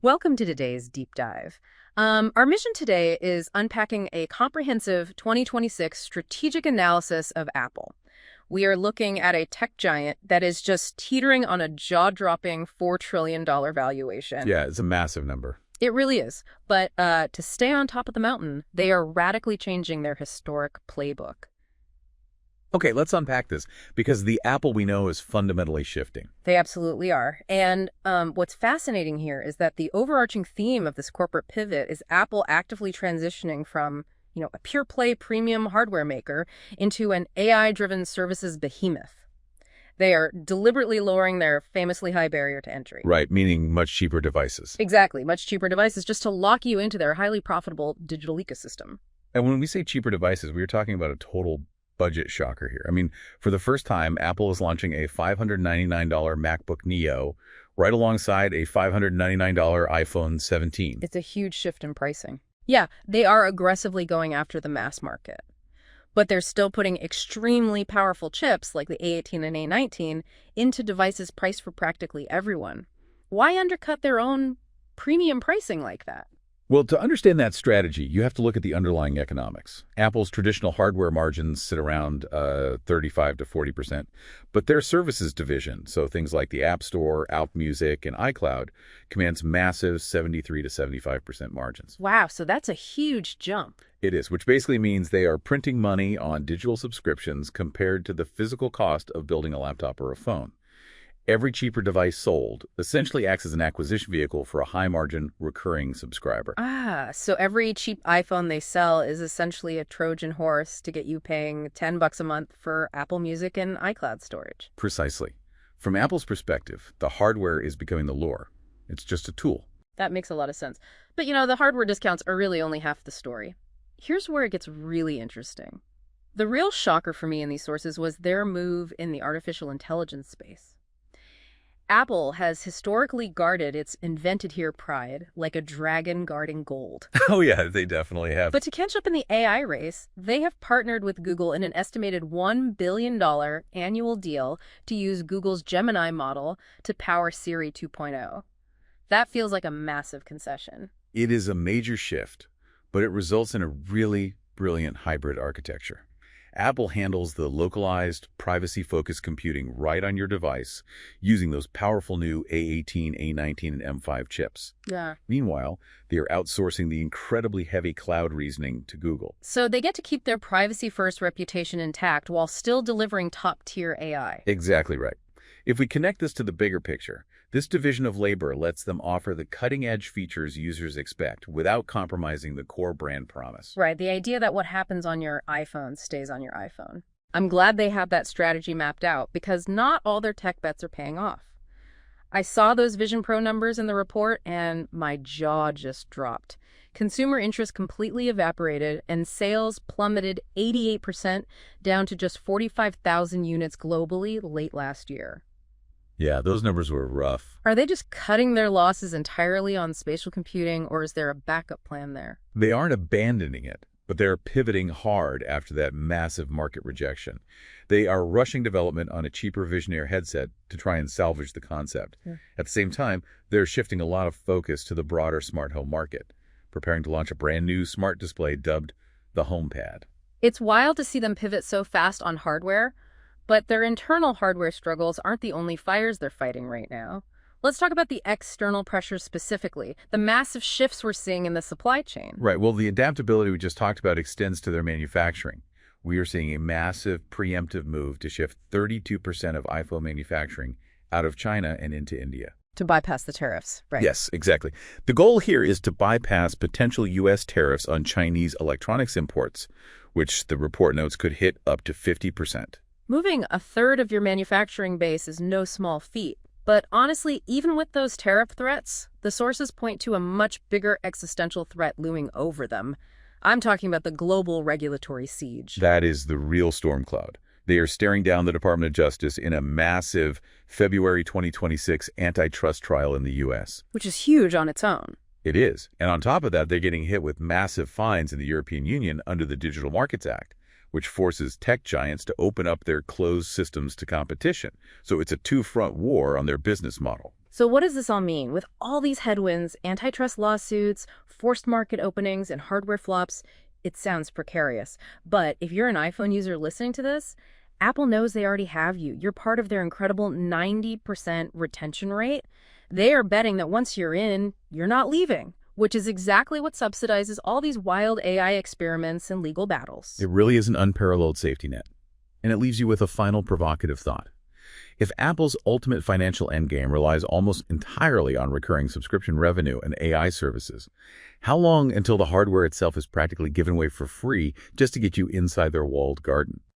Welcome to today's deep dive. Our mission today is unpacking a comprehensive 2026 strategic analysis of Apple. We are looking at a tech giant that is just teetering on a jaw-dropping $4 trillion valuation. Yeah, it's a massive number. It really is. But to stay on top of the mountain, they are radically changing their historic playbook. Okay, let's unpack this, because the Apple we know is fundamentally shifting. They absolutely are. And what's fascinating here is that the overarching theme of this corporate pivot is Apple actively transitioning from, a pure play premium hardware maker into an AI-driven services behemoth. They are deliberately lowering their famously high barrier to entry. Right, meaning much cheaper devices. Exactly, much cheaper devices just to lock you into their highly profitable digital ecosystem. And when we say cheaper devices, we are talking about a total budget shocker here. I mean, for the first time, Apple is launching a $599 MacBook Neo right alongside a $599 iPhone 17. It's a huge shift in pricing. Yeah, they are aggressively going after the mass market. But they're still putting extremely powerful chips like the A18 and A19 into devices priced for practically everyone. Why undercut their own premium pricing like that? Well, to understand that strategy, you have to look at the underlying economics. Apple's traditional hardware margins sit around 35 to 40%, but their services division, so things like the App Store, Out Music, and iCloud, commands massive 73 to 75% margins. Wow, so that's a huge jump. It is, which basically means they are printing money on digital subscriptions compared to the physical cost of building a laptop or a phone. Every cheaper device sold essentially acts as an acquisition vehicle for a high-margin, recurring subscriber. Ah, so every cheap iPhone they sell is essentially a Trojan horse to get you paying $10 a month for Apple Music and iCloud storage. Precisely. From Apple's perspective, the hardware is becoming the lure. It's just a tool. That makes a lot of sense. But the hardware discounts are really only half the story. Here's where it gets really interesting. The real shocker for me in these sources was their move in the artificial intelligence space. Apple has historically guarded its invented here pride like a dragon guarding gold. Oh yeah, they definitely have. But to catch up in the AI race, they have partnered with Google in an estimated $1 billion annual deal to use Google's Gemini model to power Siri 2.0. That feels like a massive concession. It is a major shift, but it results in a really brilliant hybrid architecture. Apple handles the localized, privacy-focused computing right on your device using those powerful new A18, A19, and M5 chips. Yeah. Meanwhile, they are outsourcing the incredibly heavy cloud reasoning to Google. So they get to keep their privacy-first reputation intact while still delivering top-tier AI. Exactly right. If we connect this to the bigger picture, this division of labor lets them offer the cutting-edge features users expect without compromising the core brand promise. Right, the idea that what happens on your iPhone stays on your iPhone. I'm glad they have that strategy mapped out because not all their tech bets are paying off. I saw those Vision Pro numbers in the report and my jaw just dropped. Consumer interest completely evaporated and sales plummeted 88% down to just 45,000 units globally late last year. Yeah, those numbers were rough. Are they just cutting their losses entirely on spatial computing, or is there a backup plan there? They aren't abandoning it, but they're pivoting hard after that massive market rejection. They are rushing development on a cheaper Vision Air headset to try and salvage the concept. Yeah. At the same time, they're shifting a lot of focus to the broader smart home market, preparing to launch a brand new smart display dubbed the HomePad. It's wild to see them pivot so fast on hardware, but their internal hardware struggles aren't the only fires they're fighting right now. Let's talk about the external pressures specifically, the massive shifts we're seeing in the supply chain. Right. Well, the adaptability we just talked about extends to their manufacturing. We are seeing a massive preemptive move to shift 32% of iPhone manufacturing out of China and into India. To bypass the tariffs, right? Yes, exactly. The goal here is to bypass potential U.S. tariffs on Chinese electronics imports, which the report notes could hit up to 50%. Moving a third of your manufacturing base is no small feat. But honestly, even with those tariff threats, the sources point to a much bigger existential threat looming over them. I'm talking about the global regulatory siege. That is the real storm cloud. They are staring down the Department of Justice in a massive February 2026 antitrust trial in the U.S. Which is huge on its own. It is. And on top of that, they're getting hit with massive fines in the European Union under the Digital Markets Act, which forces tech giants to open up their closed systems to competition. So it's a two-front war on their business model. So what does this all mean? With all these headwinds, antitrust lawsuits, forced market openings, and hardware flops, it sounds precarious. But if you're an iPhone user listening to this, Apple knows they already have you. You're part of their incredible 90% retention rate. They are betting that once you're in, you're not leaving, which is exactly what subsidizes all these wild AI experiments and legal battles. It really is an unparalleled safety net. And it leaves you with a final provocative thought. If Apple's ultimate financial endgame relies almost entirely on recurring subscription revenue and AI services, how long until the hardware itself is practically given away for free just to get you inside their walled garden?